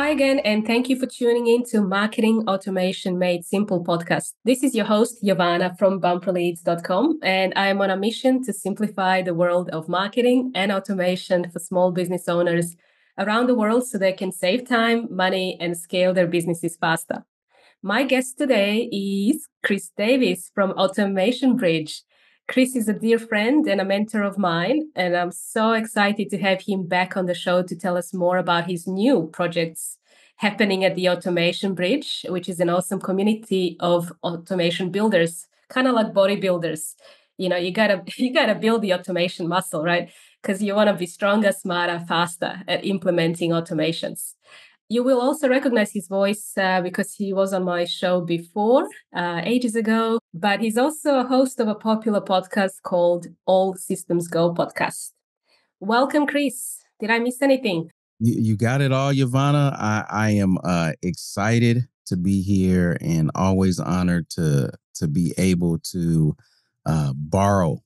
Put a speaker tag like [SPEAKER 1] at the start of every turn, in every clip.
[SPEAKER 1] Hi again, and thank you for tuning in to Marketing Automation Made Simple podcast. This is your host, Giovanna from bumperleads.com, and I am on a mission to simplify the world of marketing and automation for small business owners around the world so they can save time, money, and scale their businesses faster. My guest today is Chris Davis from Automation Bridge. Chris is a dear friend and a mentor of mine, and I'm so excited to have him back on the show to tell us more about his new projects happening at the Automation Bridge, which is an awesome community of automation builders, kind of like bodybuilders. You know, you gotta build the automation muscle, right? Because you want to be stronger, smarter, faster at implementing automations. You will also recognize his voice because he was on my show before, ages ago. But he's also a host of a popular podcast called All Systems Go podcast. Welcome, Chris. Did I miss anything?
[SPEAKER 2] You got it all, Giovanna. I am excited to be here and always honored to be able to borrow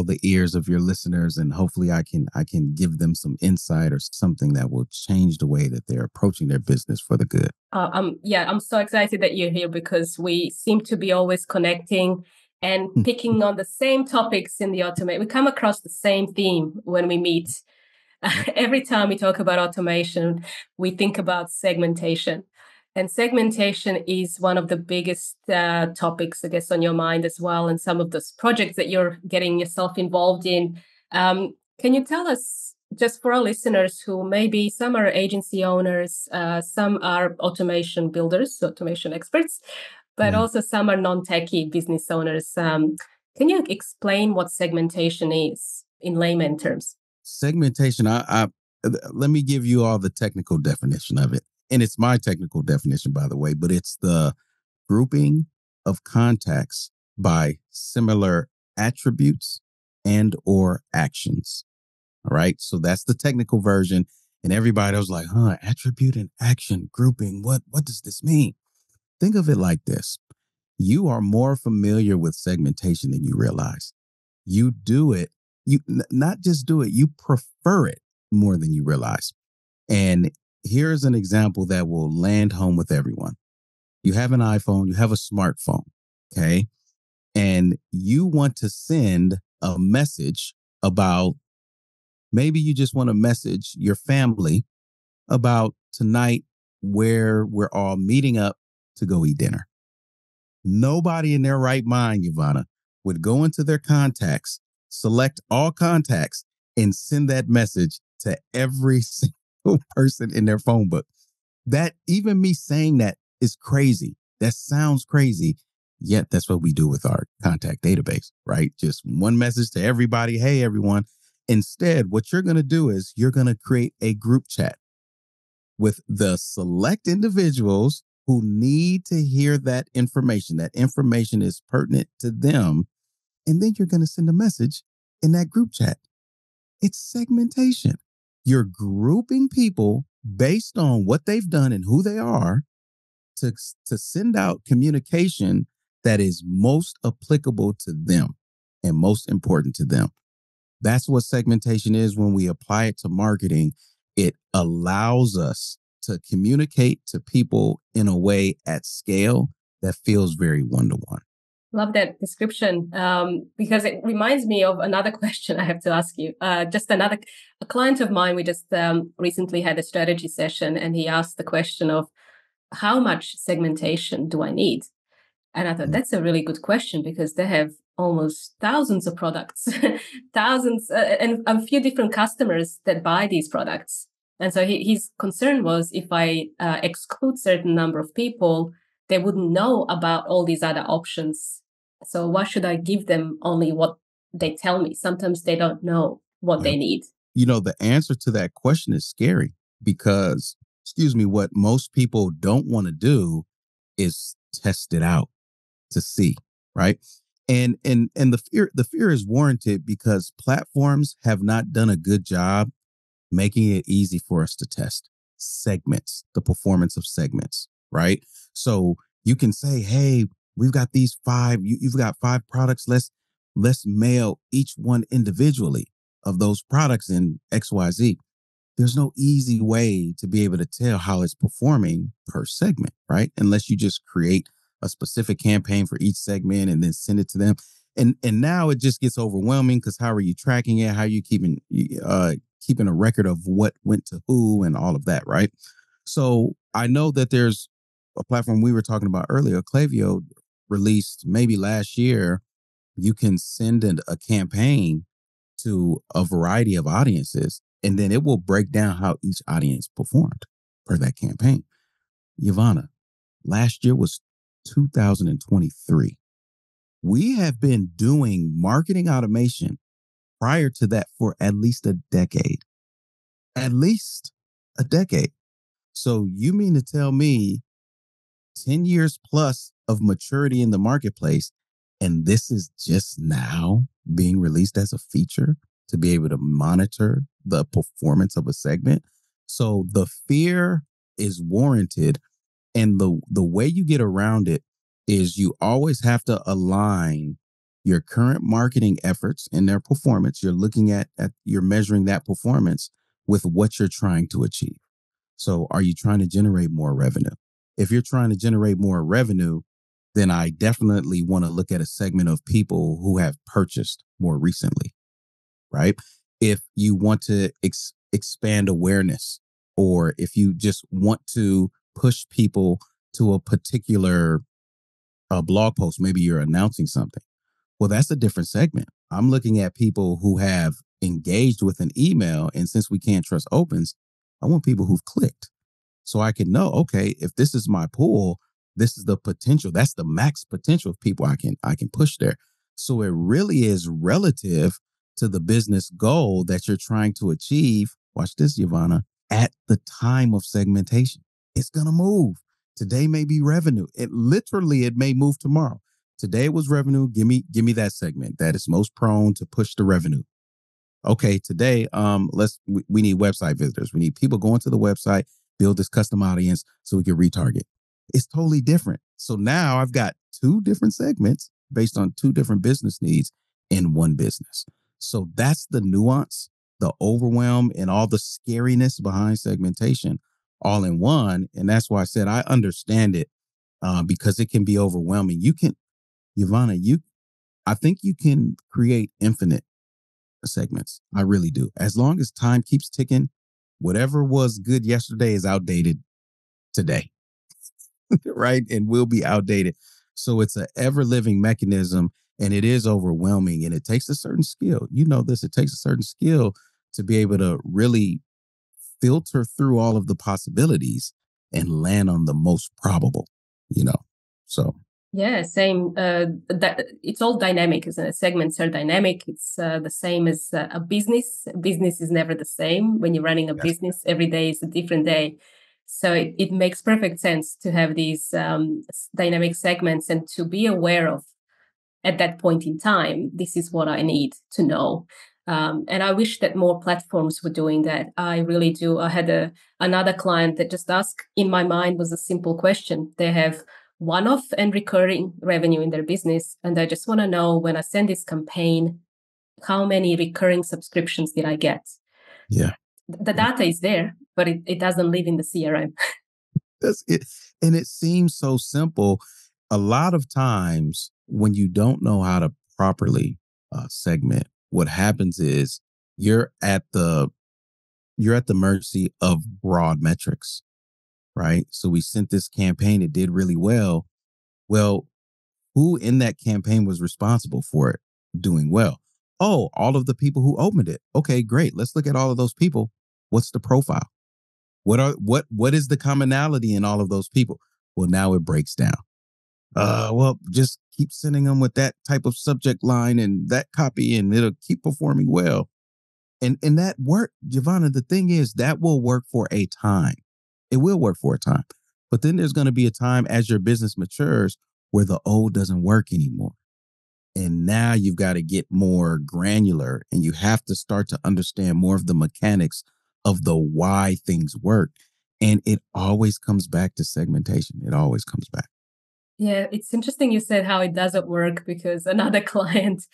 [SPEAKER 2] the ears of your listeners, and hopefully I can give them some insight or something that will change the way that they're approaching their business for the good.
[SPEAKER 1] I'm so excited that you're here because we seem to be always connecting and picking on the same topics in the automate. We come across the same theme when we meet. Every time we talk about automation, we think about segmentation. And segmentation is one of the biggest topics, I guess, on your mind as well, and some of those projects that you're getting yourself involved in. Can you tell us, just for our listeners who maybe some are agency owners, some are automation builders, automation experts, but also some are non-techie business owners. Can you explain what segmentation is in layman terms?
[SPEAKER 2] Segmentation, let me give you all the technical definition of it. And it's my technical definition, by the way, but it's the grouping of contacts by similar attributes and or actions. All right. So that's the technical version. And everybody was like, attribute and action grouping. What does this mean? Think of it like this. You are more familiar with segmentation than you realize. You do it. You not just do it, you prefer it more than you realize. And here's an example that will land home with everyone. You have an iPhone, you have a smartphone, okay? And you want to send a message about, maybe you just want to message your family about tonight where we're all meeting up to go eat dinner. Nobody in their right mind, Giovanna, would go into their contacts, select all contacts, and send that message to every single person in their phone book. That, even me saying that, is crazy. That sounds crazy. Yet that's what we do with our contact database, right? Just one message to everybody. Hey, everyone. Instead, what you're going to do is you're going to create a group chat with the select individuals who need to hear that information. That information is pertinent to them. And then you're going to send a message in that group chat. It's segmentation. You're grouping people based on what they've done and who they are to send out communication that is most applicable to them and most important to them. That's what segmentation is. When we apply it to marketing, it allows us to communicate to people in a way at scale that feels very one-to-one.
[SPEAKER 1] Love that description because it reminds me of another question I have to ask you. A client of mine, we just recently had a strategy session, and he asked the question of how much segmentation do I need? And I thought that's a really good question because they have almost thousands of products, thousands and a few different customers that buy these products. And so his concern was if I exclude certain number of people, they wouldn't know about all these other options. So why should I give them only what they tell me? Sometimes they don't know what they need.
[SPEAKER 2] You know, the answer to that question is scary because, what most people don't want to do is test it out to see, right? And the fear is warranted because platforms have not done a good job making it easy for us to test segments, the performance of segments, right? So you can say, hey, we've got these five, you've got 5 products. Let's mail each one individually of those products in XYZ. there's no easy way to be able to tell how it's performing per segment, right? Unless you just create a specific campaign for each segment and then send it to them. And now it just gets overwhelming because how are you tracking it? How are you keeping a record of what went to who and all of that, right? So I know that there's a platform we were talking about earlier, Klaviyo released maybe last year. You can send a campaign to a variety of audiences, and then it will break down how each audience performed per that campaign. Yvonne, last year was 2023. We have been doing marketing automation prior to that for at least a decade. At least a decade. So you mean to tell me 10 years plus of maturity in the marketplace, and this is just now being released as a feature to be able to monitor the performance of a segment? So the fear is warranted, and the way you get around it is you always have to align your current marketing efforts and their performance. You're looking at you're measuring that performance with what you're trying to achieve. So are you trying to generate more revenue? If you're trying to generate more revenue, then I definitely want to look at a segment of people who have purchased more recently, right? If you want to expand awareness, or if you just want to push people to a particular blog post, maybe you're announcing something. Well, that's a different segment. I'm looking at people who have engaged with an email. And since we can't trust opens, I want people who've clicked. So I can know, okay, if this is my pool, this is the potential. That's the max potential of people I can push there. So it really is relative to the business goal that you're trying to achieve. Watch this, Yvonne, at the time of segmentation. It's gonna move. Today may be revenue. It may move tomorrow. Today it was revenue. Give me that segment that is most prone to push the revenue. Okay, today, we need website visitors. We need people going to the website, build this custom audience so we can retarget. It's totally different. So now I've got two different segments based on two different business needs in one business. So that's the nuance, the overwhelm, and all the scariness behind segmentation all in one. And that's why I said I understand it, because it can be overwhelming. Yvonne, I think you can create infinite segments. I really do. As long as time keeps ticking, whatever was good yesterday is outdated today, right? And will be outdated. So it's an ever living mechanism, and it is overwhelming, and it takes a certain skill. You know this, it takes a certain skill to be able to really filter through all of the possibilities and land on the most probable, you know? So
[SPEAKER 1] Yeah, same. That it's all dynamic, isn't it? Segments are dynamic. It's the same as a business. A business is never the same. When you're running a
[SPEAKER 2] yes.
[SPEAKER 1] business, every day is a different day. So it makes perfect sense to have these dynamic segments and to be aware of at that point in time, this is what I need to know. And I wish that more platforms were doing that. I really do. I had another client that just asked, in my mind was a simple question. They have one-off and recurring revenue in their business. And I just want to know, when I send this campaign, how many recurring subscriptions did I get?
[SPEAKER 2] Yeah.
[SPEAKER 1] The data is there, but it doesn't live in the CRM.
[SPEAKER 2] That's it. And it seems so simple. A lot of times when you don't know how to properly segment, what happens is you're at the mercy of broad metrics, right? So we sent this campaign, it did really well. Well, who in that campaign was responsible for it doing well? Oh, all of the people who opened it. Okay, great. Let's look at all of those people. What's the profile? What is the commonality in all of those people? Well, now it breaks down. Well, just keep sending them with that type of subject line and that copy, and it'll keep performing well. And that work, Giovanna, the thing is that will work for a time. It will work for a time. But then there's going to be a time as your business matures where the old doesn't work anymore. And now you've got to get more granular, and you have to start to understand more of the mechanics of the why things work. And it always comes back to segmentation. It always comes back.
[SPEAKER 1] Yeah, it's interesting you said how it doesn't work, because another client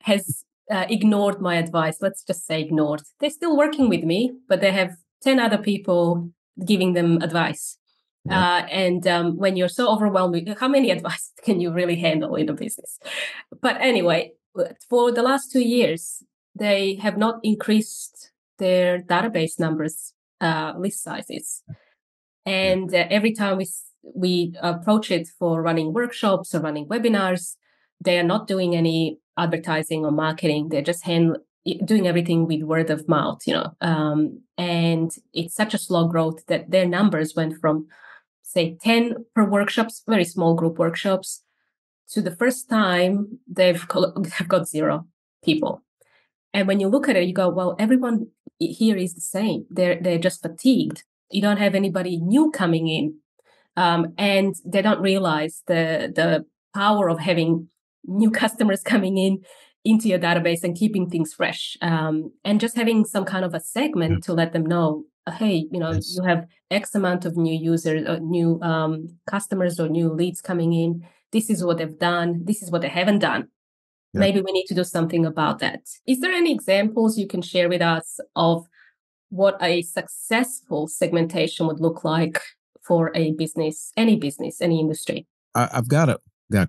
[SPEAKER 1] has ignored my advice. Let's just say ignored. They're still working with me, but they have 10 other people giving them advice.
[SPEAKER 2] Yep.
[SPEAKER 1] When you're so overwhelmed, how many advice can you really handle in a business? But anyway, for the last 2 years, they have not increased their database numbers, list sizes. And every time we approach it for running workshops or running webinars, they are not doing any advertising or marketing. They're just doing everything with word of mouth, and it's such a slow growth that their numbers went from, say, 10 per workshops, very small group workshops, to the first time they've got 0 people. And when you look at it, you go, well, everyone here is the same. They're just fatigued. You don't have anybody new coming in. And they don't realize the power of having new customers coming into your database and keeping things fresh. And just having some kind of a segment to let them know, hey,
[SPEAKER 2] Yes.
[SPEAKER 1] you have X amount of new users, or new customers or new leads coming in. This is what they've done. This is what they haven't done.
[SPEAKER 2] Yep.
[SPEAKER 1] Maybe we need to do something about that. Is there any examples you can share with us of what a successful segmentation would look like for a business, any industry?
[SPEAKER 2] I've got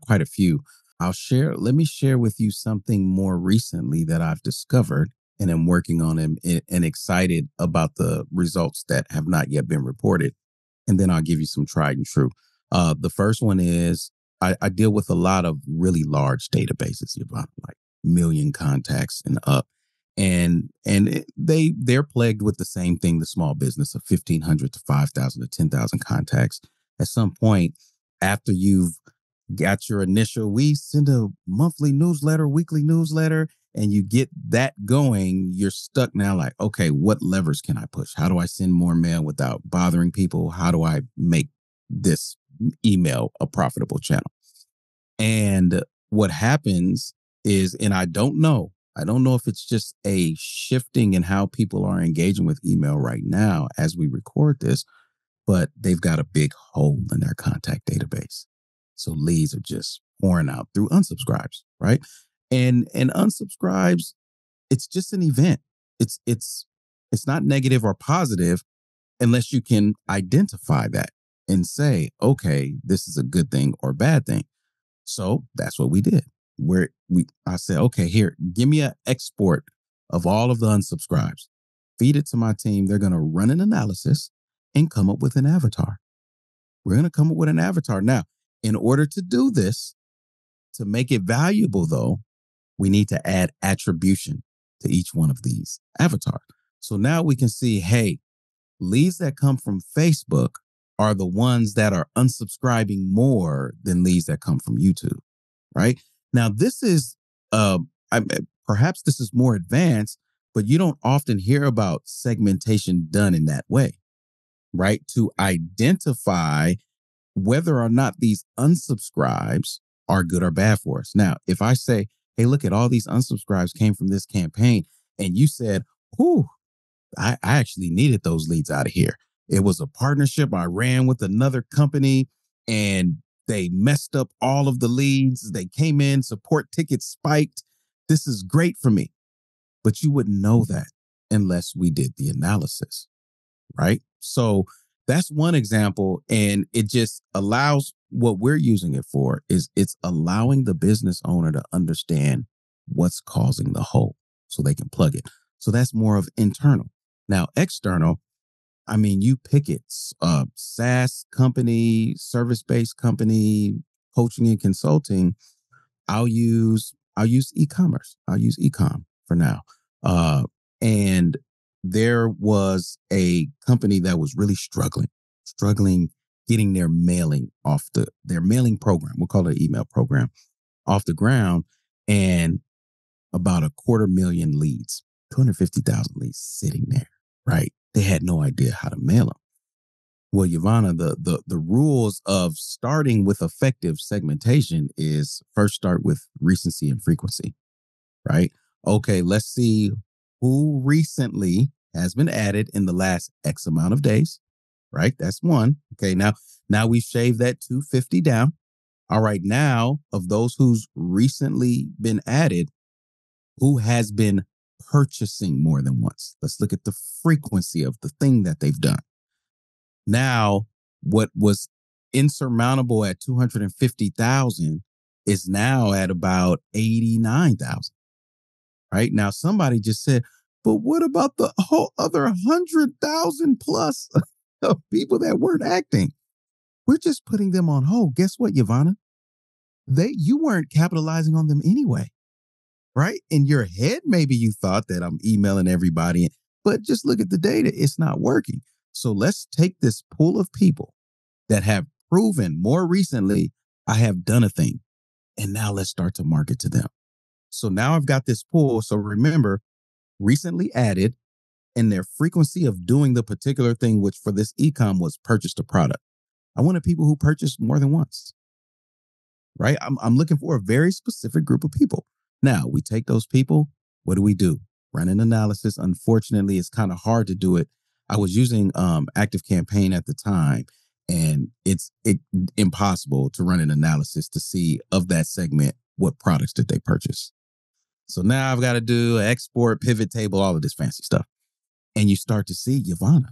[SPEAKER 2] quite a few. Let me share with you something more recently that I've discovered and am working on and excited about the results that have not yet been reported. And then I'll give you some tried and true. The first one is I deal with a lot of really large databases, like million contacts and up. They're plagued with the same thing, the small business of 1,500 to 5,000 to 10,000 contacts. At some point, after you've got your initial, we send a monthly newsletter, weekly newsletter, and you get that going, you're stuck now like, okay, what levers can I push? How do I send more mail without bothering people? How do I make this email a profitable channel? And what happens is, and I don't know if it's just a shifting in how people are engaging with email right now as we record this, but they've got a big hole in their contact database. So leads are just pouring out through unsubscribes, right? And unsubscribes, it's just an event. It's not negative or positive unless you can identify that and say, okay, this is a good thing or bad thing. So that's what we did. I said, okay, here, give me an export of all of the unsubscribes. Feed it to my team. They're going to run an analysis and come up with an avatar. We're going to come up with an avatar. Now, in order to do this, to make it valuable, though, we need to add attribution to each one of these avatars. So now we can see, hey, leads that come from Facebook are the ones that are unsubscribing more than leads that come from YouTube, right? Now, this is, perhaps this is more advanced, but you don't often hear about segmentation done in that way, right? To identify whether or not these unsubscribes are good or bad for us. Now, if I say, hey, look at all these unsubscribes came from this campaign, and you said, whew, I actually needed those leads out of here. It was a partnership I ran with another company, and they messed up all of the leads. They came in, support tickets spiked. This is great for me. But you wouldn't know that unless we did the analysis, right? So that's one example. And it just allows, what we're using it for is it's allowing the business owner to understand what's causing the hole so they can plug it. So that's more of internal. Now, external, I mean, you pick it, SaaS company, service-based company, coaching and consulting. I'll use e-commerce. I'll use e-com for now. And there was a company that was really struggling getting their mailing their mailing program. We'll call it an email program off the ground, and about 250,000 leads, 250,000 leads sitting there, right? They had no idea how to mail them. Well, Yvonne, the rules of starting with effective segmentation is first start with recency and frequency, right? Okay, let's see who recently has been added in the last X amount of days, right? That's one. Okay, now we've shaved that 250 down. All right, now of those who's recently been added, who has been purchasing more than once. Let's look at the frequency of the thing that they've done. Now, what was insurmountable at 250,000 is now at about 89,000. Right now, somebody just said, but what about the whole other 100,000 plus of people that weren't acting? We're just putting them on hold. Guess what, Yvonne? You weren't capitalizing on them anyway, right? In your head, maybe you thought that I'm emailing everybody, but just look at the data. It's not working. So let's take this pool of people that have proven more recently, I have done a thing, and now let's start to market to them. So now I've got this pool. So remember, recently added, and their frequency of doing the particular thing, which for this e-com was purchased a product. I wanted people who purchased more than once, right? I'm looking for a very specific group of people. Now we take those people. What do? Run an analysis. Unfortunately, it's kind of hard to do it. I was using Active Campaign at the time, and it's impossible to run an analysis to see of that segment what products did they purchase. So now I've got to do an export, pivot table, all of this fancy stuff. And you start to see, Yvonne,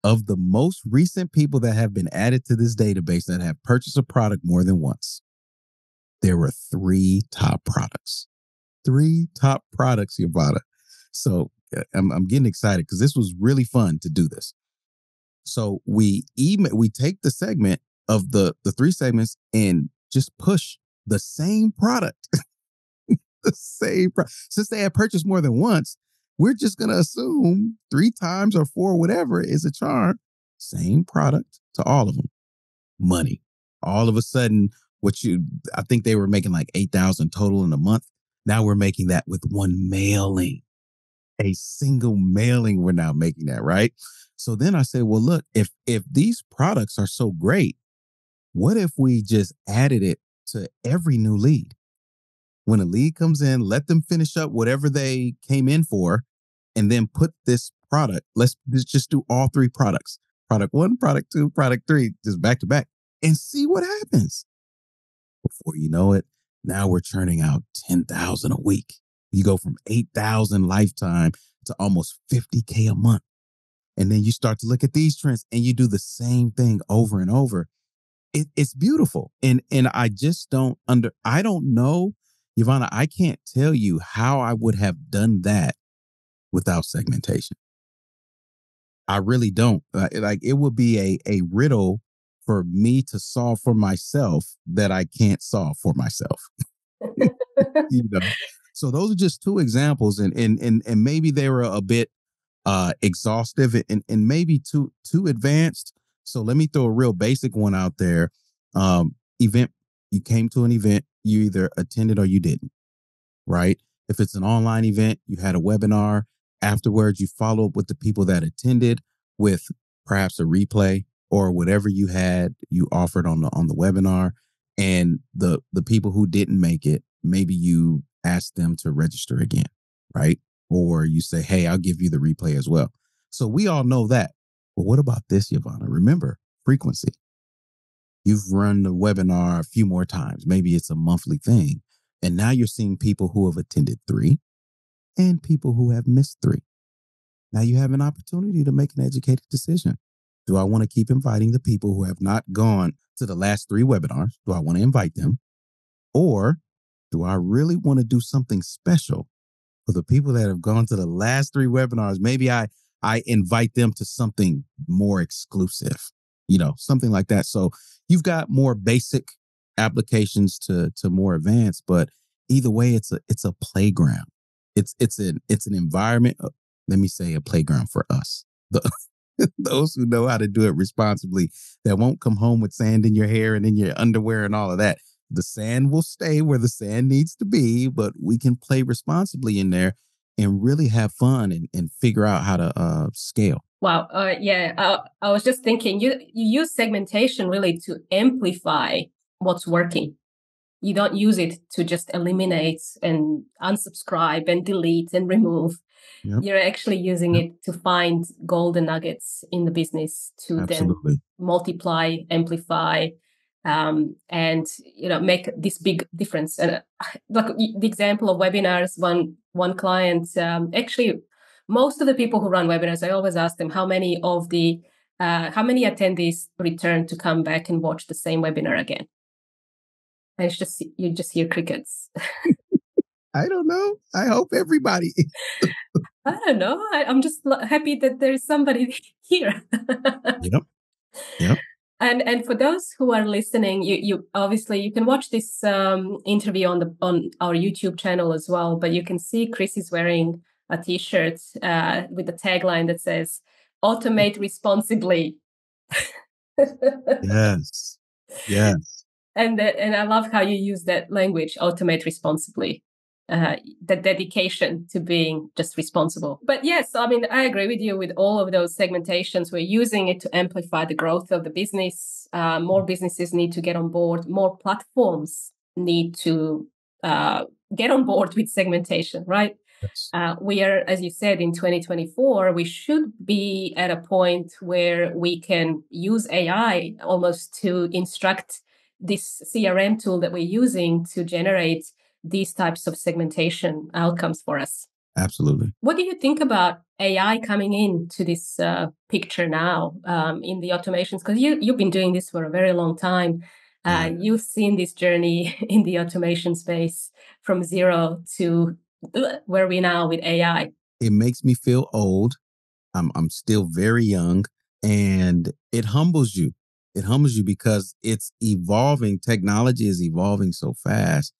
[SPEAKER 2] of the most recent people that have been added to this database that have purchased a product more than once, there were 3 top products. 3 top products, Yvonne. So I'm getting excited because this was really fun to do this. So we take the segment of the 3 segments and just push the same product. The same since they had purchased more than once, we're just going to assume 3 times or 4, whatever is a charm. Same product to all of them. Money. All of a sudden, I think they were making like 8,000 total in a month. Now we're making that with one mailing. A single mailing, we're now making that, right? So then I say, well, look, if these products are so great, what if we just added it to every new lead? When a lead comes in, let them finish up whatever they came in for, and then put this product. Let's just do all 3 products. Product 1, product 2, product 3, just back to back, and see what happens. Before you know it, now we're churning out 10,000 a week. You go from 8,000 lifetime to almost 50K a month. And then you start to look at these trends and you do the same thing over and over. It's beautiful. And I just I don't know, Yvonne, I can't tell you how I would have done that without segmentation. I really don't. Like it would be a riddle for me to solve for myself that I can't solve for myself. You know? So those are just 2 examples, and maybe they were a bit exhaustive and maybe too advanced. So let me throw a real basic one out there. Event, you came to an event, you either attended or you didn't, right? If it's an online event, you had a webinar. Afterwards, you follow up with the people that attended with perhaps a replay or whatever you offered on the webinar. And the people who didn't make it, maybe you ask them to register again, right? Or you say, hey, I'll give you the replay as well. So we all know that. But what about this, Yvonne? Remember, frequency. You've run the webinar a few more times. Maybe it's a monthly thing. And now you're seeing people who have attended 3 and people who have missed 3. Now you have an opportunity to make an educated decision. Do I want to keep inviting the people who have not gone to the last 3 webinars? Do I want to invite them? Or do I really want to do something special for the people that have gone to the last 3 webinars? Maybe I invite them to something more exclusive, something like that. So you've got more basic applications to more advanced, but either way, it's a playground. It's an environment. Let me say a playground for us. Those who know how to do it responsibly, that won't come home with sand in your hair and in your underwear and all of that. The sand will stay where the sand needs to be, but we can play responsibly in there and really have fun and figure out how to scale.
[SPEAKER 1] Wow. Yeah. I was just thinking, you use segmentation really to amplify what's working. You don't use it to just eliminate and unsubscribe and delete and remove. Yep. You're actually using it to find golden nuggets in the business to
[SPEAKER 2] Absolutely.
[SPEAKER 1] then multiply, amplify, and make this big difference. And like the example of webinars, one one client, actually, most of the people who run webinars, I always ask them how many attendees return to come back and watch the same webinar again. And it's just, you just hear crickets.
[SPEAKER 2] I don't know. I hope everybody.
[SPEAKER 1] I don't know. I'm just happy that there's somebody here.
[SPEAKER 2] Yep. Yep.
[SPEAKER 1] And for those who are listening, you obviously you can watch this interview on our YouTube channel as well. But you can see Chris is wearing a T-shirt with the tagline that says "Automate responsibly."
[SPEAKER 2] Yes. Yes.
[SPEAKER 1] And I love how you use that language, automate responsibly. The dedication to being just responsible. But yes, I mean, I agree with you with all of those segmentations. We're using it to amplify the growth of the business. More businesses need to get on board. More platforms need to get on board with segmentation, right?
[SPEAKER 2] Yes.
[SPEAKER 1] We are, as you said, in 2024, we should be at a point where we can use AI almost to instruct this CRM tool that we're using to generate these types of segmentation outcomes for us.
[SPEAKER 2] Absolutely.
[SPEAKER 1] What do you think about AI coming into this picture now in the automations? Because you've been doing this for a very long time. You've seen this journey in the automation space from zero to where we now with AI.
[SPEAKER 2] It makes me feel old. I'm still very young, and it humbles you. It humbles you because it's evolving. Technology is evolving so fast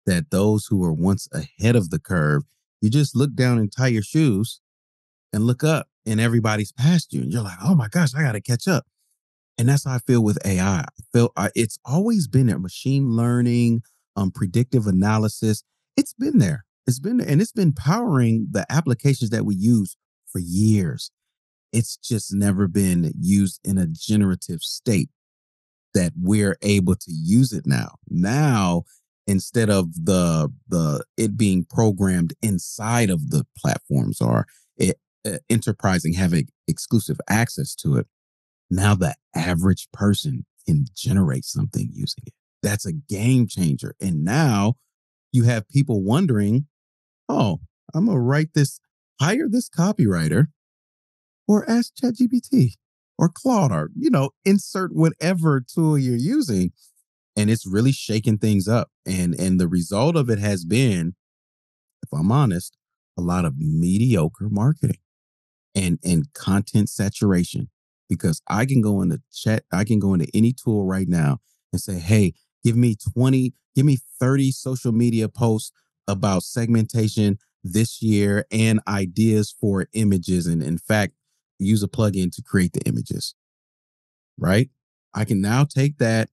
[SPEAKER 2] that those who were once ahead of the curve, you just look down and tie your shoes and look up and everybody's past you. And you're like, oh my gosh, I got to catch up. And that's how I feel with AI. It's always been there. Machine learning, predictive analysis. It's been there. It's been there. And it's been powering the applications that we use for years. It's just never been used in a generative state that we're able to use it now. Now, instead of it being programmed inside of the platforms or enterprising having exclusive access to it, now the average person can generate something using it. That's a game changer. And now you have people wondering, oh, I'm going to hire this copywriter or ask ChatGPT or Claude or, insert whatever tool you're using. And it's really shaking things up. And the result of it has been, if I'm honest, a lot of mediocre marketing and content saturation. Because I can go into any tool right now and say, hey, give me 30 social media posts about segmentation this year and ideas for images. And in fact, use a plugin to create the images, right? I can now take that,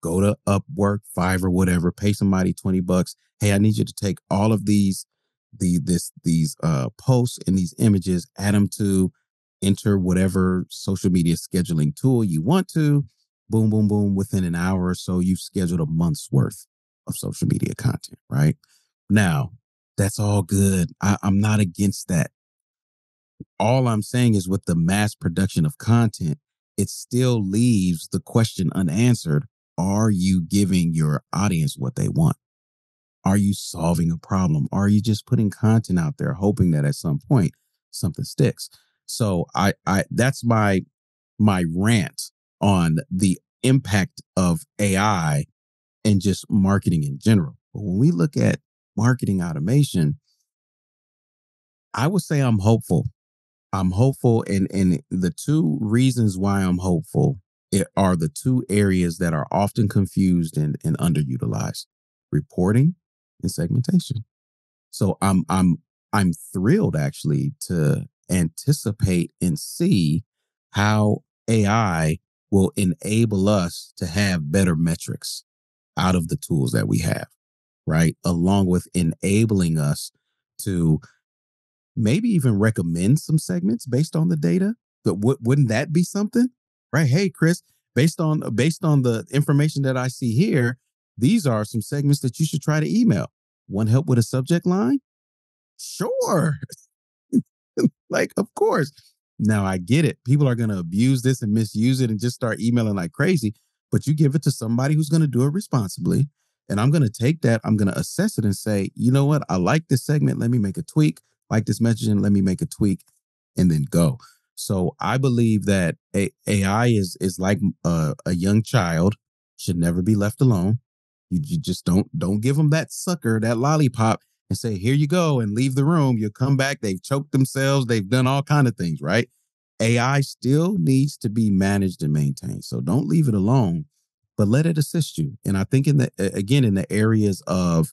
[SPEAKER 2] go to Upwork, Fiverr, whatever, pay somebody $20. Hey, I need you to take all of these posts and these images, add them to enter whatever social media scheduling tool you want to. Boom, boom, boom. Within an hour or so, you've scheduled a month's worth of social media content, right? Now, that's all good. I'm not against that. All I'm saying is with the mass production of content, it still leaves the question unanswered. Are you giving your audience what they want? Are you solving a problem? Are you just putting content out there, hoping that at some point something sticks? So I that's my rant on the impact of AI and just marketing in general. But when we look at marketing automation, I would say I'm hopeful. I'm hopeful, and the two reasons why I'm hopeful are the two areas that are often confused and underutilized: reporting and segmentation. So I'm thrilled actually to anticipate and see how AI will enable us to have better metrics out of the tools that we have, right? Along with enabling us to maybe even recommend some segments based on the data. But wouldn't that be something? Right? Hey, Chris, based on the information that I see here, these are some segments that you should try to email. Want help with a subject line? Sure. Like, of course. Now I get it. People are going to abuse this and misuse it and just start emailing like crazy. But you give it to somebody who's going to do it responsibly And I'm going to take that, I'm going to assess it and say, you know what? I like this segment. Let me make a tweak. Like this messaging, let me make a tweak and then go. So I believe that AI is like a young child, should never be left alone. You just don't give them that sucker, that lollipop, and say, here you go, and leave the room. You'll come back. They've choked themselves. They've done all kind of things, right? AI still needs to be managed and maintained. So don't leave it alone, but let it assist you. And I think in the areas of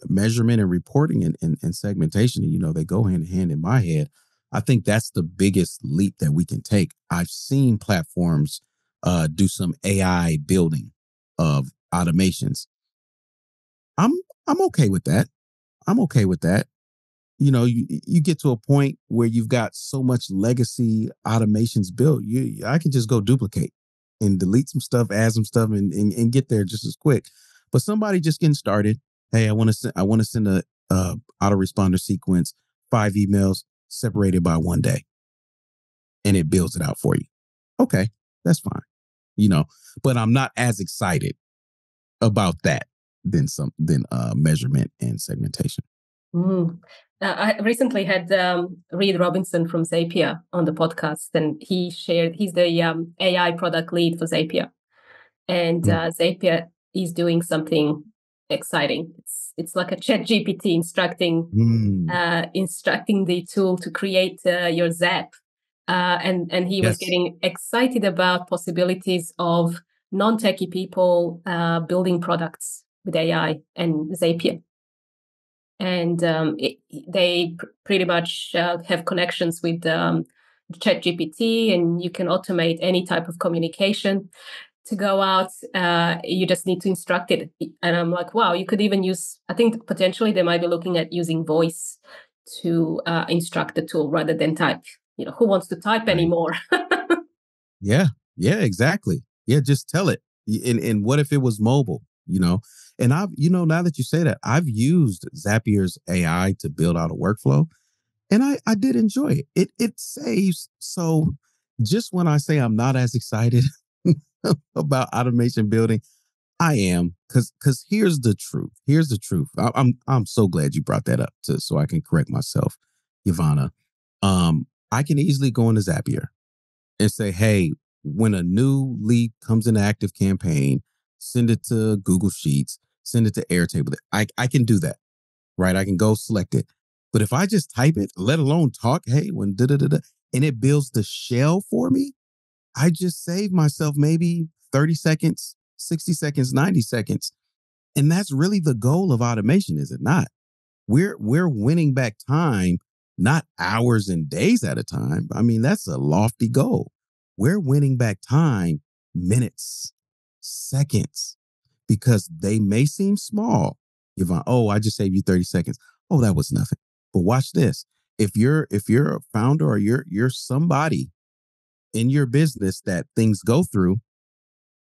[SPEAKER 2] measurement and reporting and segmentation, they go hand in hand in my head. I think that's the biggest leap that we can take. I've seen platforms do some AI building of automations. I'm I'm okay with that. I'm okay with that. You get to a point where you've got so much legacy automations built. I can just go duplicate and delete some stuff, add some stuff, and get there just as quick. But somebody just getting started. Hey, I want to send a autoresponder sequence, 5 emails separated by 1 day, and it builds it out for you. Okay, that's fine. You know, but I'm not as excited about that than measurement and segmentation.
[SPEAKER 1] Mm. I recently had Reed Robinson from Zapier on the podcast, and he's the AI product lead for Zapier. And Zapier is doing something exciting. It's like a chat GPT instructing the tool to create your Zap. And he was
[SPEAKER 2] Yes.
[SPEAKER 1] getting excited about possibilities of non-techie people building products with AI and Zapier. And they pretty much have connections with ChatGPT, and you can automate any type of communication to go out. You just need to instruct it. And I'm like, wow, you could even use, I think potentially they might be looking at using voice to instruct the tool rather than type. Who wants to type
[SPEAKER 2] Right.
[SPEAKER 1] anymore?
[SPEAKER 2] Yeah, exactly. Yeah, just tell it. And what if it was mobile? And now that you say that, I've used Zapier's AI to build out a workflow, and I did enjoy it. It saves. So just when I say I'm not as excited about automation building, I am, because here's the truth. Here's the truth. I'm so glad you brought that up so I can correct myself, Ivana. I can easily go into Zapier and say, hey, when a new lead comes into active campaign, send it to Google Sheets, send it to Airtable. I can do that, right? I can go select it. But if I just type it, let alone talk, hey, when da da da da, and it builds the shell for me, I just save myself maybe 30 seconds, 60 seconds, 90 seconds. And that's really the goal of automation, is it not? We're winning back time, not hours and days at a time. I mean, that's a lofty goal. We're winning back time, minutes, seconds, because they may seem small. I just saved you 30 seconds. Oh, that was nothing. But watch this. If you're a founder, or you're somebody in your business that things go through,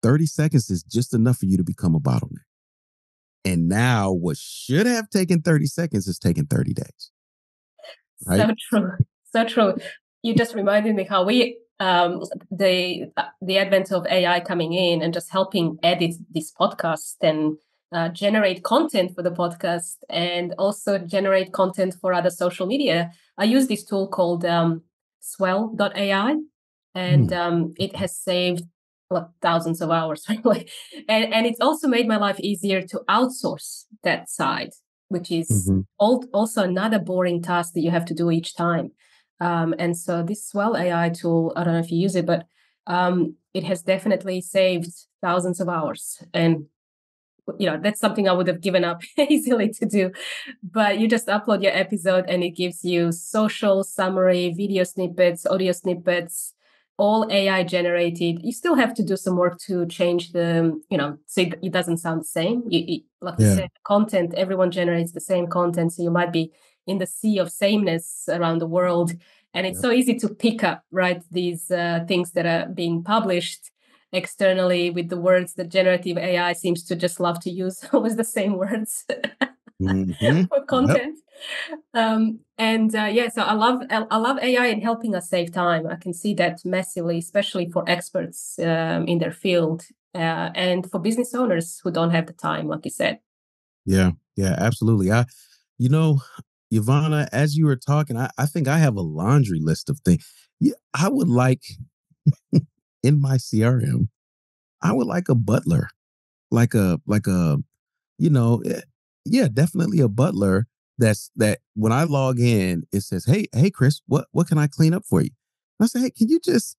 [SPEAKER 2] 30 seconds is just enough for you to become a bottleneck. And now what should have taken 30 seconds is taking 30 days. Right?
[SPEAKER 1] So true. So true. You just reminded me how the advent of AI coming in and just helping edit this podcast and generate content for the podcast, and also generate content for other social media. I use this tool called swell.ai, and it has saved thousands of hours, really. And it's also made my life easier to outsource that side, which is also another boring task that you have to do each time. And so this Swell AI tool, I don't know if you use it, but it has definitely saved thousands of hours. And that's something I would have given up easily to do. But you just upload your episode and it gives you social summary, video snippets, audio snippets, all AI generated. You still have to do some work to change so it doesn't sound the same. Like you said, content, everyone generates the same content. So you might be in the sea of sameness around the world. And it's so easy to pick up, right, these things that are being published externally with the words that generative AI seems to just love to use, always the same words for content. So I love AI in helping us save time. I can see that massively, especially for experts in their field. and for business owners who don't have the time, like you said.
[SPEAKER 2] Yeah, yeah, absolutely. You know, Ivana, as you were talking, I think I have a laundry list of things. Yeah, I would like in my CRM, I would like a butler, like a, you know, yeah, definitely a butler. That when I log in, it says, "Hey, Chris, what can I clean up for you?" And I say, "Hey, can you just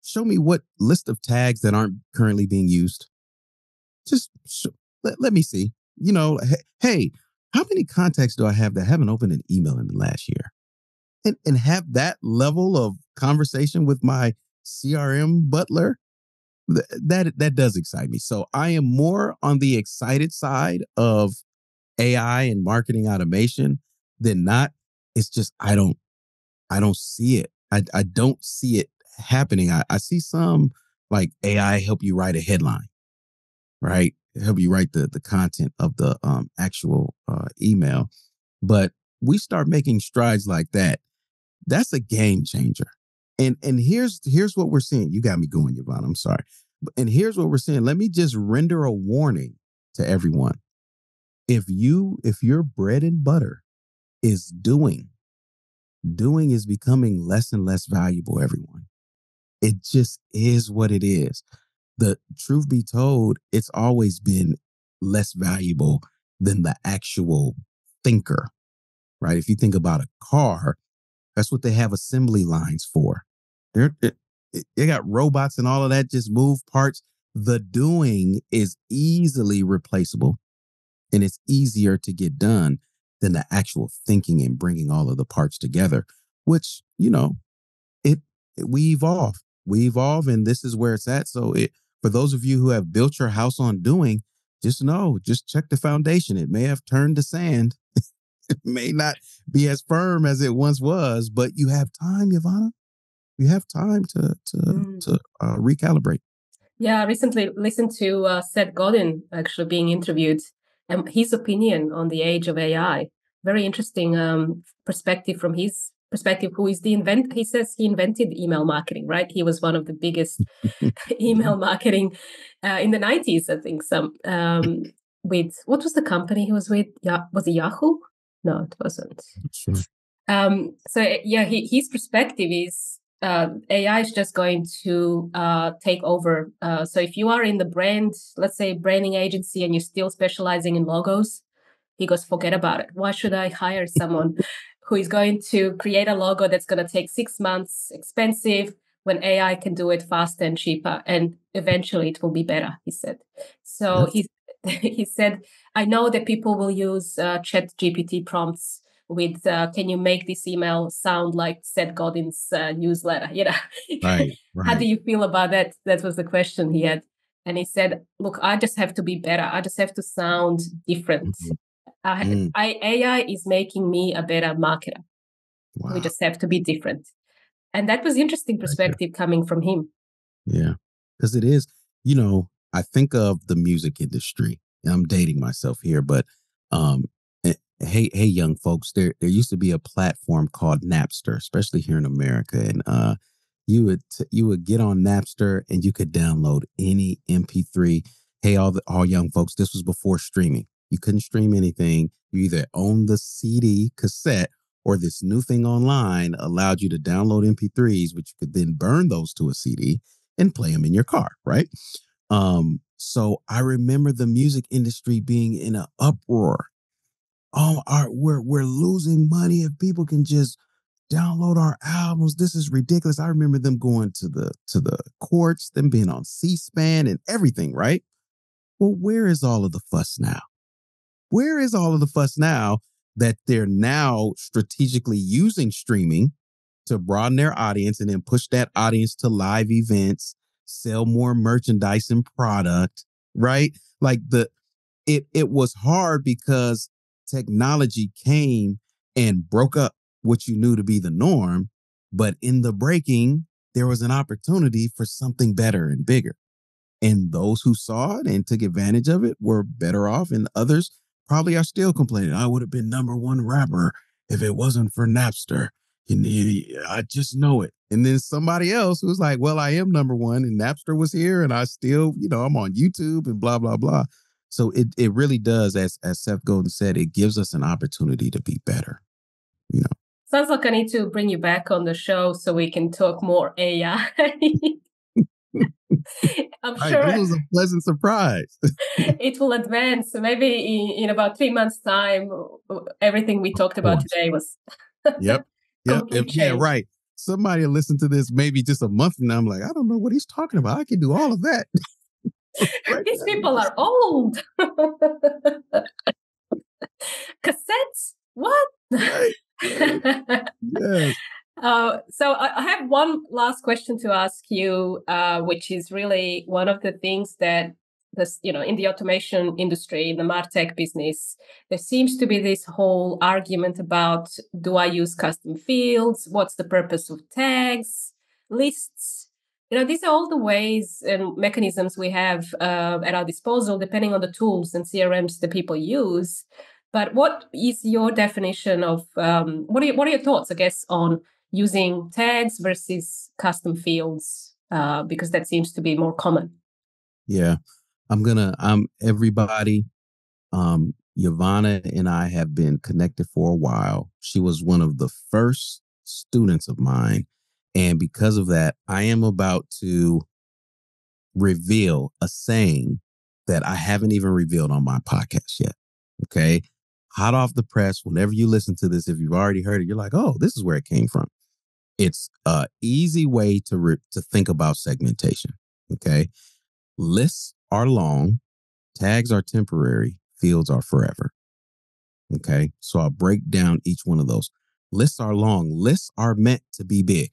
[SPEAKER 2] show me what list of tags that aren't currently being used? Just let me see. Hey, how many contacts do I have that haven't opened an email in the last year?" And have that level of conversation with my CRM butler. That does excite me. So I am more on the excited side of AI and marketing automation than not. It's just I don't see it. I don't see it happening. I see some like AI help you write a headline, right? Help you write the content of the actual email. But we start making strides like that. That's a game changer. And here's what we're seeing. You got me going, Yvonne. I'm sorry. And here's what we're seeing. Let me just render a warning to everyone. If your bread and butter is doing is becoming less and less valuable, everyone. It just is what it is. The truth be told, it's always been less valuable than the actual thinker, right? If you think about a car, that's what they have assembly lines for. They got robots and all of that, just move parts. The doing is easily replaceable and it's easier to get done than the actual thinking and bringing all of the parts together, which, it, we evolve. We evolve and this is where it's at. So for those of you who have built your house on doing, just check the foundation. It may have turned to sand. It may not be as firm as it once was, but you have time, Yvonne. You have time to recalibrate.
[SPEAKER 1] Yeah, I recently listened to Seth Godin actually being interviewed and his opinion on the age of AI. Very interesting perspective from his perspective, who is the invent. He says he invented email marketing, right? He was one of the biggest email marketing in the 90s, I think. With what was the company he was with? Yeah, was it Yahoo? No, it wasn't.
[SPEAKER 2] Sure.
[SPEAKER 1] His perspective is AI is just going to take over. So if you are in the brand, let's say branding agency, and you're still specializing in logos, he goes, forget about it. Why should I hire someone who is going to create a logo that's going to take 6 months, expensive, when AI can do it faster and cheaper, and eventually it will be better, he said. So
[SPEAKER 2] Yes.
[SPEAKER 1] he said, I know that people will use chat GPT prompts with can you make this email sound like Seth Godin's newsletter?
[SPEAKER 2] Right.
[SPEAKER 1] How do
[SPEAKER 2] Right.
[SPEAKER 1] you feel about that? That was the question he had. And he said, look, I just have to be better. I just have to sound different.
[SPEAKER 2] Mhm. Mm.
[SPEAKER 1] AI is making me a better marketer. We
[SPEAKER 2] Wow.
[SPEAKER 1] just have to be different. And that was interesting
[SPEAKER 2] Right there.
[SPEAKER 1] perspective coming from him.
[SPEAKER 2] Yeah. Because it is, I think of the music industry. And I'm dating myself here, but um, hey, young folks, there used to be a platform called Napster, especially here in America, and you would get on Napster and you could download any MP3. Hey, all young folks, this was before streaming. You couldn't stream anything. You either owned the CD cassette or this new thing online allowed you to download MP3s, which you could then burn those to a CD and play them in your car, right? So I remember the music industry being in an uproar. Oh, we're losing money if people can just download our albums. This is ridiculous. I remember them going to the courts, them being on C-SPAN and everything, right? Well, where is all of the fuss now? Where is all of the fuss now that they're now strategically using streaming to broaden their audience and then push that audience to live events, sell more merchandise and product, right? Like it was hard because technology came and broke up what you knew to be the norm, but in the breaking, there was an opportunity for something better and bigger. And those who saw it and took advantage of it were better off, and others probably are still complaining. I would have been number one rapper if it wasn't for Napster. I just know it. And then somebody else was like, well, I am number one, and Napster was here, and I still, I'm on YouTube and blah, blah, blah. So it really does, as Seth Godin said, it gives us an opportunity to be better.
[SPEAKER 1] Sounds like I need to bring you back on the show so we can talk more AI. I'm
[SPEAKER 2] Right.
[SPEAKER 1] sure
[SPEAKER 2] This was a pleasant surprise.
[SPEAKER 1] it will advance. Maybe in about 3 months' time, everything we talked about today was
[SPEAKER 2] Yep.
[SPEAKER 1] complete
[SPEAKER 2] Yeah,
[SPEAKER 1] change.
[SPEAKER 2] right. Somebody will listen to this maybe just a month from now. I'm like, I don't know what he's talking about. I can do all of that. Right.
[SPEAKER 1] These people are old. Cassettes? What?
[SPEAKER 2] Right. Yes.
[SPEAKER 1] So I have one last question to ask you, which is really one of the things that in the automation industry, in the MarTech business, there seems to be this whole argument about, do I use custom fields? What's the purpose of tags, lists? These are all the ways and mechanisms we have at our disposal, depending on the tools and CRMs that people use. But what is your definition of what are your thoughts, I guess, on using tags versus custom fields? Because that seems to be more common.
[SPEAKER 2] Yeah. Everybody. Yvonne and I have been connected for a while. She was one of the first students of mine. And because of that, I am about to reveal a saying that I haven't even revealed on my podcast yet. Okay. Hot off the press, whenever you listen to this, if you've already heard it, you're like, oh, this is where it came from. It's an easy way to think about segmentation. Okay. Lists are long, tags are temporary, fields are forever. Okay. So I'll break down each one of those. Lists are long. Lists are meant to be big.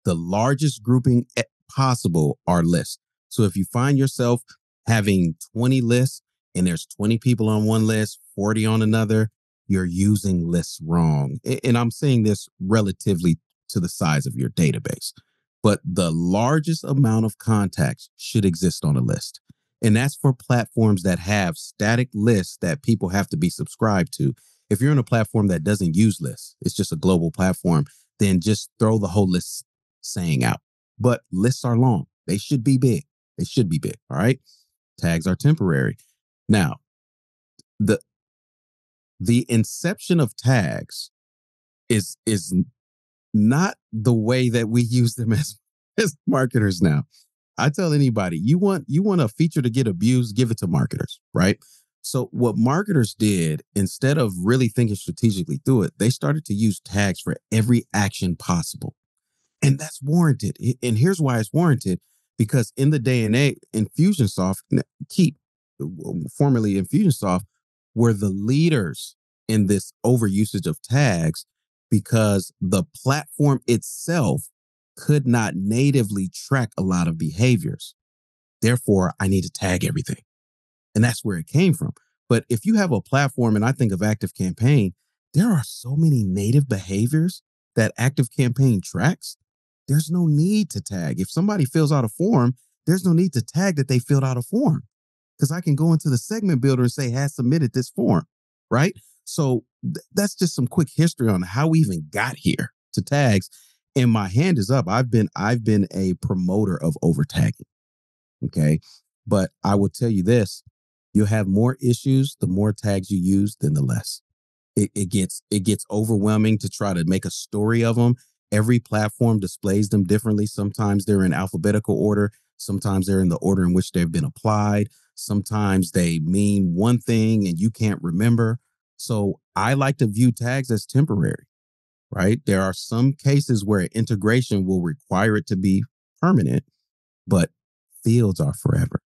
[SPEAKER 2] The largest grouping possible are lists. So if you find yourself having 20 lists and there's 20 people on one list, 40 on another, you're using lists wrong. And I'm saying this relatively to the size of your database. But the largest amount of contacts should exist on a list. And that's for platforms that have static lists that people have to be subscribed to. If you're on a platform that doesn't use lists, it's just a global platform, then just throw the whole list saying out. But lists are long. They should be big. They should be big. All right. Tags are temporary. Now, the inception of tags is not the way that we use them as marketers now. I tell anybody, you want a feature to get abused, give it to marketers, right? So what marketers did, instead of really thinking strategically through it, they started to use tags for every action possible. And that's warranted. And here's why it's warranted. Because in the day and age, Infusionsoft, formerly Infusionsoft, were the leaders in this overusage of tags because the platform itself could not natively track a lot of behaviors. Therefore, I need to tag everything. And that's where it came from. But if you have a platform, and I think of ActiveCampaign, there are so many native behaviors that ActiveCampaign tracks. There's no need to tag. If somebody fills out a form, there's no need to tag that they filled out a form because I can go into the segment builder and say, has submitted this form, right? So that's just some quick history on how we even got here to tags. And my hand is up. I've been a promoter of over tagging. Okay. But I will tell you this, you'll have more issues the more tags you use than the less. It gets overwhelming to try to make a story of them. Every platform displays them differently. Sometimes they're in alphabetical order. Sometimes they're in the order in which they've been applied. Sometimes they mean one thing and you can't remember. So I like to view tags as temporary, right? There are some cases where integration will require it to be permanent, but fields are forever.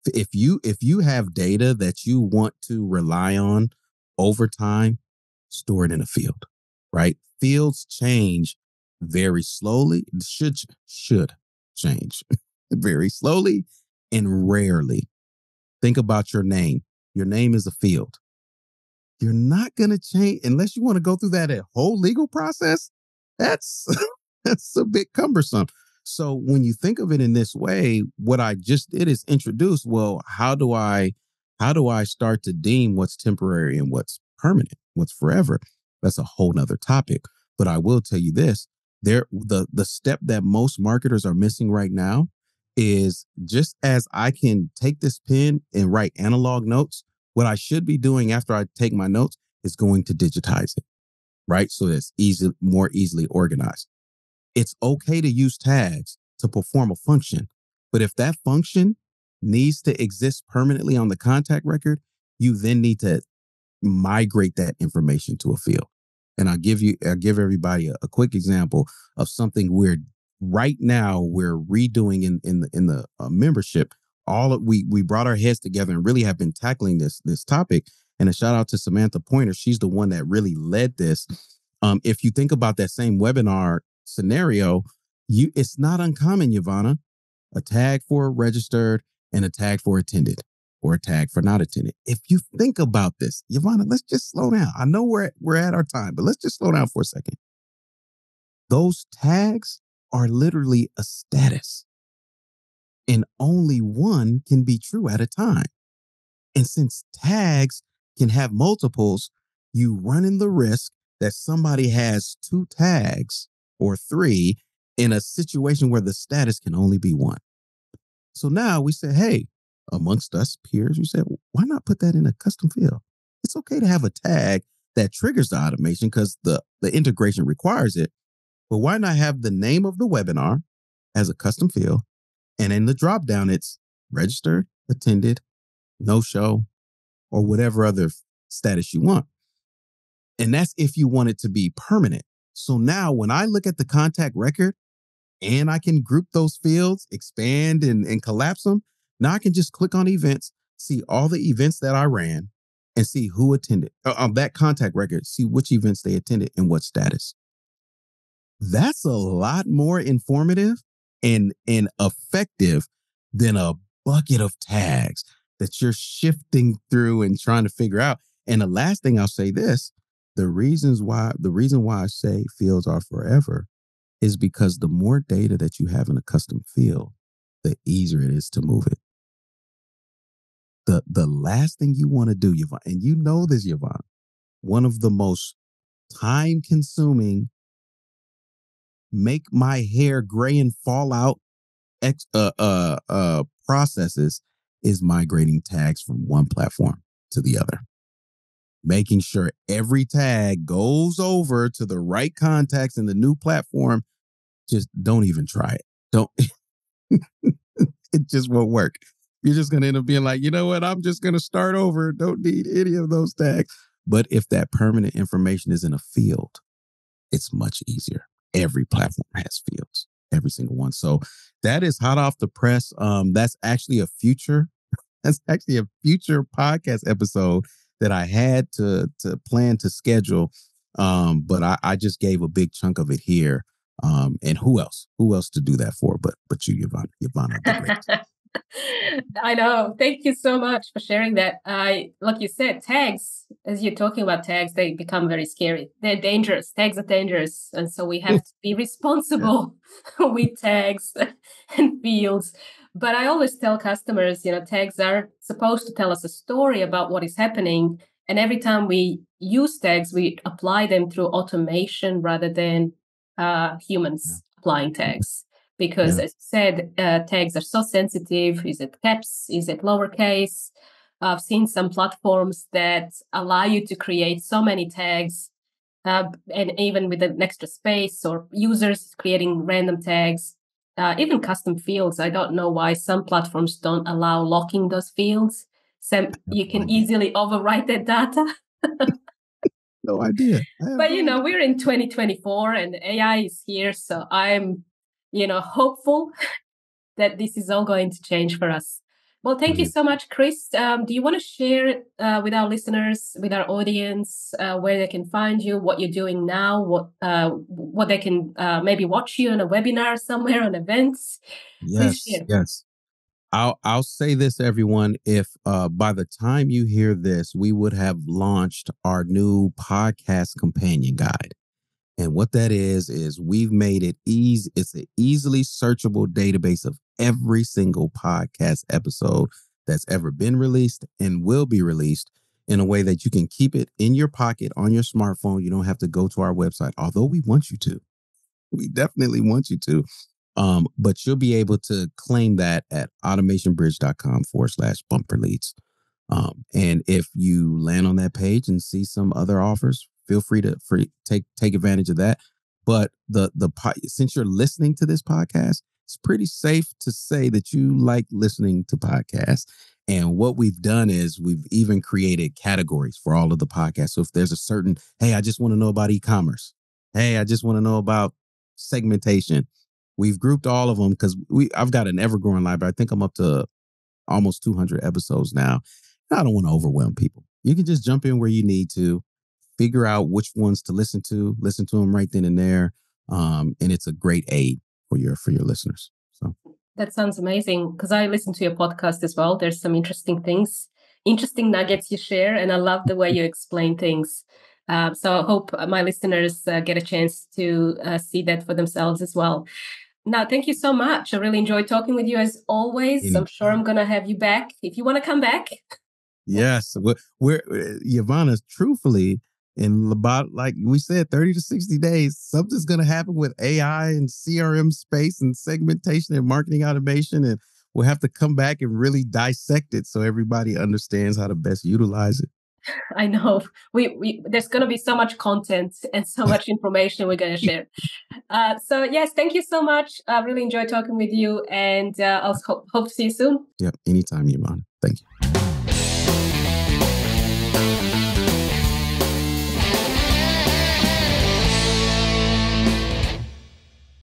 [SPEAKER 2] If you have data that you want to rely on over time, store it in a field, right? Fields change very slowly. Should change very slowly and rarely. Think about your name. Your name is a field. You're not going to change unless you want to go through that whole legal process. That's that's a bit cumbersome. So when you think of it in this way, what I just did is introduce, well, how do I start to deem what's temporary and what's permanent, what's forever? That's a whole nother topic. But I will tell you this, the step that most marketers are missing right now is, just as I can take this pen and write analog notes, what I should be doing after I take my notes is going to digitize it, right? So it's more easily organized. It's okay to use tags to perform a function, but if that function needs to exist permanently on the contact record, you then need to migrate that information to a field. And I'll give everybody a quick example of something right now we're redoing in the membership. We brought our heads together and really have been tackling this topic. And a shout out to Samantha Pointer. She's the one that really led this. If you think about that same webinar scenario, it's not uncommon, Yvonne, a tag for registered and a tag for attended, or a tag for not attended. If you think about this, Yvonne, let's just slow down. I know we're at our time, but let's just slow down for a second. Those tags are literally a status, and only one can be true at a time. And since tags can have multiples, you run in the risk that somebody has two tags or three in a situation where the status can only be one. So now we say, hey, amongst us peers, we said, why not put that in a custom field? It's okay to have a tag that triggers the automation because the integration requires it. But why not have the name of the webinar as a custom field? And in the dropdown, it's registered, attended, no show, or whatever other status you want. And that's if you want it to be permanent. So now when I look at the contact record and I can group those fields, expand and collapse them, now I can just click on events, see all the events that I ran, and see who attended on that contact record, see which events they attended and what status. That's a lot more informative and effective than a bucket of tags that you're shifting through and trying to figure out. And the last thing I'll say this, the reason why I say fields are forever is because the more data that you have in a custom field, the easier it is to move it. The last thing you want to do, Yvonne, and you know this, Yvonne, one of the most time-consuming, make my hair gray and fall out processes is migrating tags from one platform to the other. Making sure every tag goes over to the right contacts in the new platform. Just don't even try it. Don't. It just won't work. You're just going to end up being like, you know what? I'm just going to start over. Don't need any of those tags. But if that permanent information is in a field, it's much easier. Every platform has fields, every single one. So that is hot off the press. That's actually a future podcast episode that I had to plan to schedule. But I just gave a big chunk of it here. And who else to do that for? But you, Yvonne.
[SPEAKER 1] I know. Thank you so much for sharing that. Like you said, tags, as you're talking about tags, they become very scary. They're dangerous. Tags are dangerous. And so we have to be responsible with tags and fields. But I always tell customers, tags are supposed to tell us a story about what is happening. And every time we use tags, we apply them through automation rather than humans applying tags. Because as you said, tags are so sensitive. Is it caps? Is it lowercase? I've seen some platforms that allow you to create so many tags, and even with an extra space, or users creating random tags, even custom fields. I don't know why some platforms don't allow locking those fields. So you can easily overwrite that data.
[SPEAKER 2] No idea.
[SPEAKER 1] But, we're in 2024 and AI is here. So I'm hopeful that this is all going to change for us. Well, thank you so much, Chris. Do you want to share with our listeners, with our audience, where they can find you, what you're doing now, what they can maybe watch you on a webinar somewhere, on events?
[SPEAKER 2] Yes. I'll say this, everyone. If by the time you hear this, we would have launched our new podcast companion guide. And what that is we've made it easy. It's an easily searchable database of every single podcast episode that's ever been released and will be released. in a way that you can keep it in your pocket on your smartphone. You don't have to go to our website, although we want you to. We definitely want you to. But you'll be able to claim that at automationbridge.com/bumper leads. And if you land on that page and see some other offers, feel free to take advantage of that. But since you're listening to this podcast, it's pretty safe to say that you like listening to podcasts. And what we've done is we've even created categories for all of the podcasts. So if there's a certain, hey, I just want to know about e-commerce. Hey, I just want to know about segmentation. We've grouped all of them because I've got an ever-growing library. I think I'm up to almost 200 episodes now. I don't want to overwhelm people. You can just jump in where you need to, figure out which ones to listen to them right then and there. And it's a great aid for your listeners. So
[SPEAKER 1] that sounds amazing, because I listen to your podcast as well. There's some interesting things, interesting nuggets you share, and I love the way you explain things. So I hope my listeners get a chance to see that for themselves as well. Now, thank you so much. I really enjoyed talking with you as always. I'm sure I'm going to have you back if you want to come back.
[SPEAKER 2] Yes. We're Yvonne, truthfully, in about, like we said, 30 to 60 days, something's going to happen with AI and CRM space and segmentation and marketing automation. And we'll have to come back and really dissect it so everybody understands how to best utilize it.
[SPEAKER 1] I know there's going to be so much content and so much information we're going to share. So yes, thank you so much. I really enjoyed talking with you, and I'll hope to see you soon.
[SPEAKER 2] Yeah, anytime, Yvonne. Thank you.